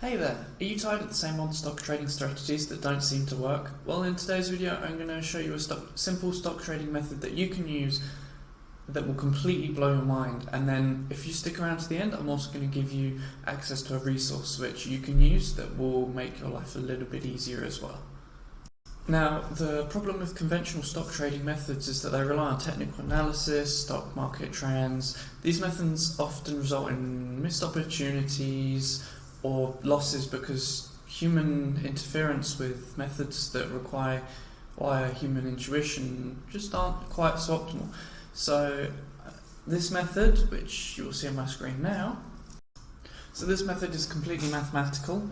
Hey there, are you tired of the same old stock trading strategies that don't seem to work? Well, in today's video I'm going to show you a simple stock trading method that you can use that will completely blow your mind, and then if you stick around to the end I'm also going to give you access to a resource which you can use that will make your life a little bit easier as well. Now, the problem with conventional stock trading methods is that they rely on technical analysis, stock market trends. These methods often result in missed opportunities or losses because human interference with methods that require human intuition just aren't quite so optimal. So this method, which you'll see on my screen now, this method is completely mathematical.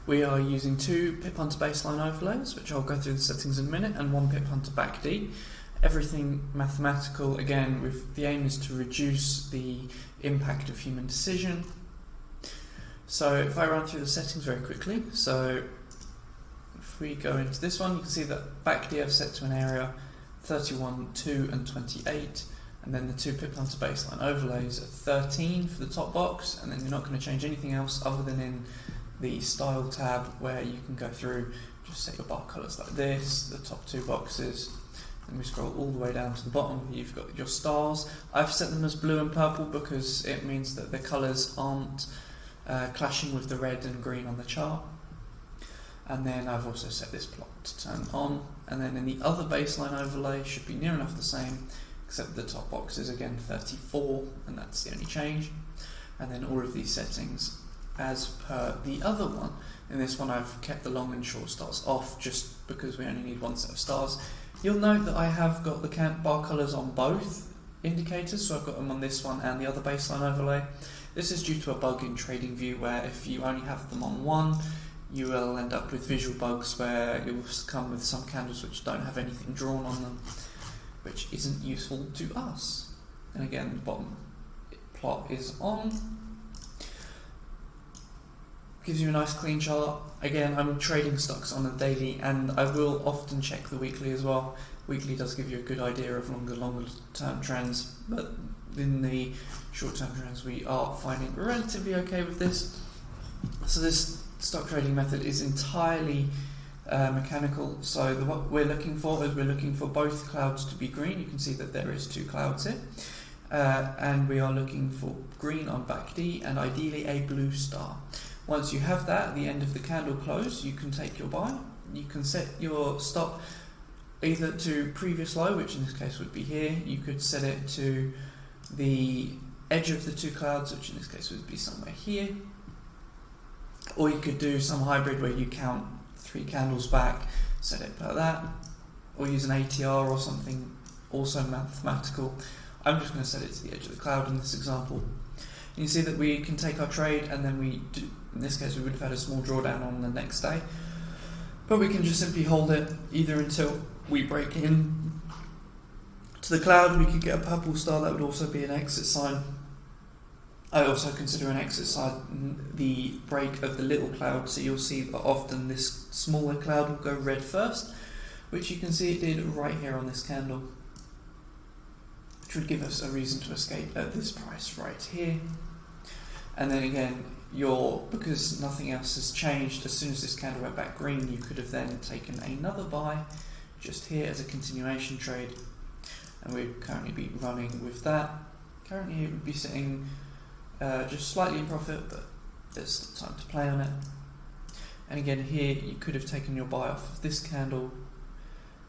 We are using 2 pip hunter baseline overlays, which I'll go through the settings in a minute, and 1 pip hunter backD. Everything mathematical, again, with the aim is to reduce the impact of human decision. So if I run through the settings very quickly, so if we go into this one, you can see that backD I've set to an area 31, 2 and 28, and then the 2 pip hunter baseline overlays are 13 for the top box, and then you're not going to change anything else other than in the style tab where you can go through, just set your bar colours like this, the top 2 boxes, and we scroll all the way down to the bottom, you've got your stars. I've set them as blue and purple because it means that the colours aren't clashing with the red and green on the chart. And then I've also set this plot to turn on, and then in the other baseline overlay should be near enough the same, except the top box is again 34, and that's the only change. And then all of these settings as per the other one. In this one I've kept the long and short stars off just because we only need 1 set of stars. You'll note that I have got the bar colours on both indicators, so I've got them on this one and the other baseline overlay. This is due to a bug in TradingView where if you only have them on one, you will end up with visual bugs where you'll come with some candles which don't have anything drawn on them, which isn't useful to us. And again, the bottom plot is on. Gives you a nice clean chart. Again, I'm trading stocks on a daily, and I will often check the weekly as well. Weekly does give you a good idea of longer term trends, but in the short term trends we are finding relatively okay with this. So this stock trading method is entirely mechanical. So what we're looking for is we're looking for both clouds to be green. You can see that there is 2 clouds here, and we are looking for green on backD and ideally a blue star. Once you have that, at the end of the candle close, you can take your buy. You can set your stop either to previous low, which in this case would be here. You could set it to the edge of the 2 clouds, which in this case would be somewhere here. Or you could do some hybrid where you count 3 candles back, set it like that, or use an ATR or something also mathematical. I'm just going to set it to the edge of the cloud in this example. And you see that we can take our trade, and then we do, in this case we would have had a small drawdown on the next day, but we can just simply hold it either until we break in to the cloud. We could get a purple star, that would also be an exit sign. I also consider an exit sign the break of the little cloud, so you'll see that often this smaller cloud will go red first, which you can see it did right here on this candle, which would give us a reason to escape at this price right here. And then again, because nothing else has changed, as soon as this candle went back green, you could have then taken another buy just here as a continuation trade, and we'd currently be running with that. Currently it would be sitting just slightly in profit, but there's still time to play on it. And again here, you could have taken your buy off of this candle.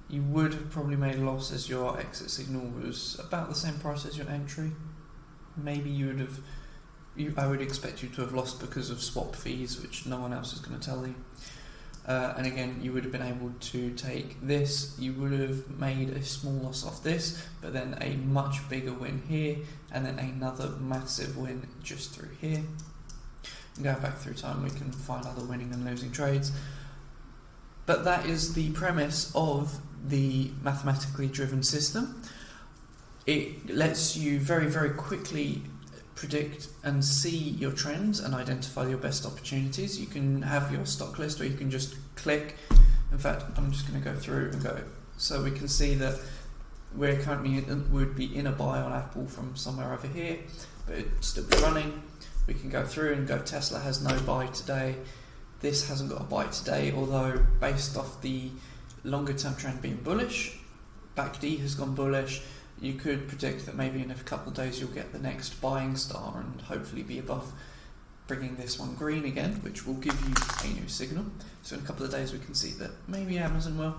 You would have probably made a loss as your exit signal was about the same price as your entry. Maybe you would have, I would expect you to have lost because of swap fees, which no one else is going to tell you. And again, you would have been able to take this, you would have made a small loss off this, but then a much bigger win here, and then another massive win just through here. And going back through time, we can find other winning and losing trades. But that is the premise of the mathematically driven system. It lets you very, very quickly predict and see your trends and identify your best opportunities. You can have your stock list, or you can just click. In fact, I'm just going to go through and go. So we can see that we're currently would be in a buy on Apple from somewhere over here, but it'd still be running. we can go through and go Tesla has no buy today. This hasn't got a buy today, although based off the longer term trend being bullish, BACD has gone bullish. You could predict that maybe in a couple of days you'll get the next buying star and hopefully be above, bringing this one green again, which will give you a new signal. So in a couple of days we can see that maybe Amazon will.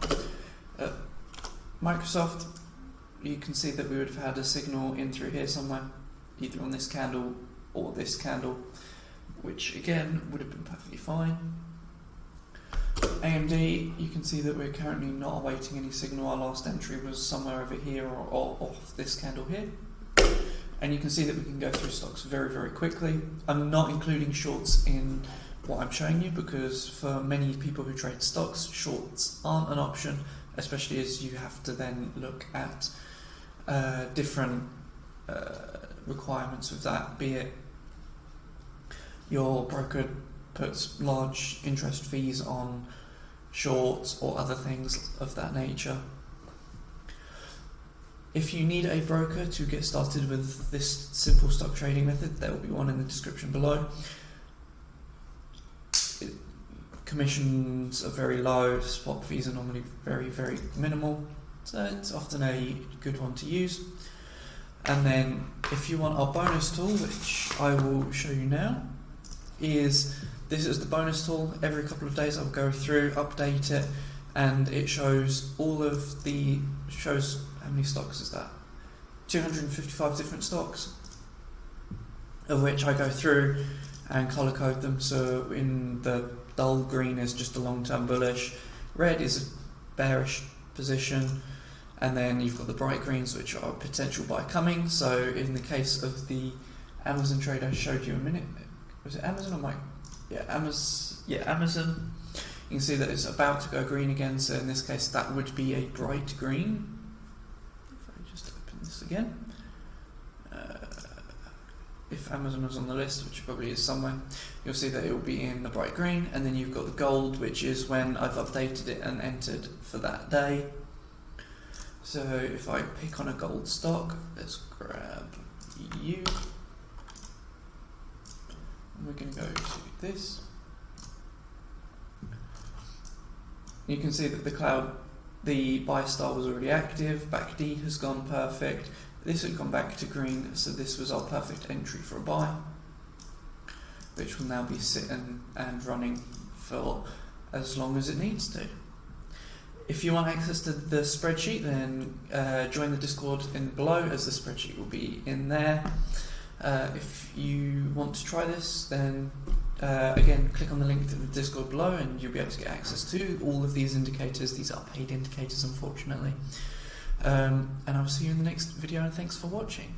Microsoft, you can see that we would have had a signal in through here somewhere, either on this candle or this candle, which again would have been perfectly fine. AMD, you can see that we're currently not awaiting any signal. Our last entry was somewhere over here or off this candle here. And you can see that we can go through stocks very, very quickly. I'm not including shorts in what I'm showing you because for many people who trade stocks, shorts aren't an option, especially as you have to then look at different requirements with that, be it your broker puts large interest fees on shorts or other things of that nature. If you need a broker to get started with this simple stock trading method, there will be one in the description below. Commissions are very low, spot fees are normally very, very minimal, so it's often a good one to use. And then if you want our bonus tool, which I will show you now, this is the bonus tool. Every couple of days I'll go through, update it, and it shows shows how many stocks is that? 255 different stocks, of which I go through and color code them. So in the dull green is just a long-term bullish, red is a bearish position, and then you've got the bright greens, which are potential buy coming. So in the case of the Amazon trade I showed you a minute, was it Amazon or Mike? Yeah, Amazon. You can see that it's about to go green again, so in this case that would be a bright green. If I just open this again. If Amazon was on the list, which probably is somewhere, you'll see that it will be in the bright green, and then you've got the gold, which is when I've updated it and entered for that day. So if I pick on a gold stock, let's grab you. We're going to go to this. You can see that the buy star was already active, BACD has gone perfect, this had gone back to green, so this was our perfect entry for a buy, which will now be sitting and running for as long as it needs to. If you want access to the spreadsheet, then join the Discord in below, as the spreadsheet will be in there. If you want to try this, then again click on the link to the Discord below and you'll be able to get access to all of these indicators. These are paid indicators, unfortunately. And I'll see you in the next video, and thanks for watching.